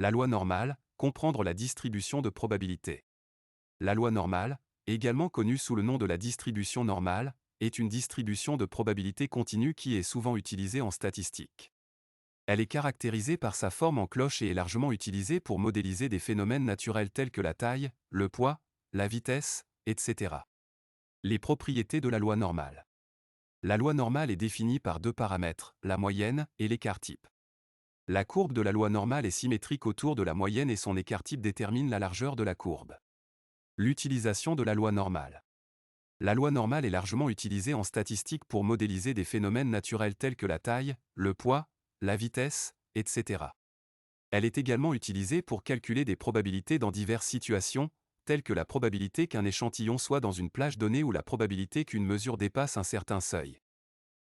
La loi normale, comprendre la distribution de probabilité. La loi normale, également connue sous le nom de la distribution normale, est une distribution de probabilité continue qui est souvent utilisée en statistique. Elle est caractérisée par sa forme en cloche et est largement utilisée pour modéliser des phénomènes naturels tels que la taille, le poids, la vitesse, etc. Les propriétés de la loi normale. La loi normale est définie par deux paramètres, la moyenne et l'écart type. La courbe de la loi normale est symétrique autour de la moyenne et son écart type détermine la largeur de la courbe. L'utilisation de la loi normale. La loi normale est largement utilisée en statistique pour modéliser des phénomènes naturels tels que la taille, le poids, la vitesse, etc. Elle est également utilisée pour calculer des probabilités dans diverses situations, telles que la probabilité qu'un échantillon soit dans une plage donnée ou la probabilité qu'une mesure dépasse un certain seuil.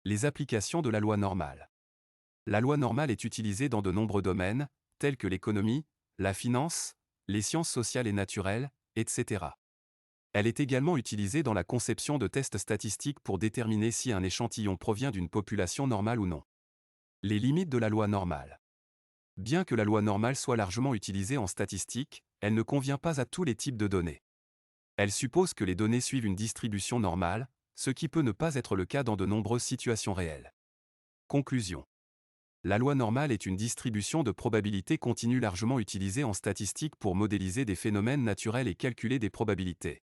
Les applications de la loi normale. La loi normale est utilisée dans de nombreux domaines, tels que l'économie, la finance, les sciences sociales et naturelles, etc. Elle est également utilisée dans la conception de tests statistiques pour déterminer si un échantillon provient d'une population normale ou non. Les limites de la loi normale. Bien que la loi normale soit largement utilisée en statistique, elle ne convient pas à tous les types de données. Elle suppose que les données suivent une distribution normale, ce qui peut ne pas être le cas dans de nombreuses situations réelles. Conclusion. La loi normale est une distribution de probabilité continue largement utilisée en statistique pour modéliser des phénomènes naturels et calculer des probabilités.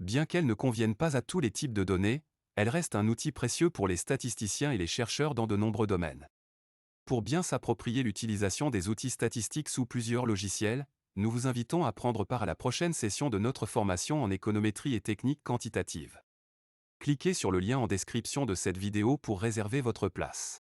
Bien qu'elle ne convienne pas à tous les types de données, elle reste un outil précieux pour les statisticiens et les chercheurs dans de nombreux domaines. Pour bien s'approprier l'utilisation des outils statistiques sous plusieurs logiciels, nous vous invitons à prendre part à la prochaine session de notre formation en économétrie et techniques quantitatives. Cliquez sur le lien en description de cette vidéo pour réserver votre place.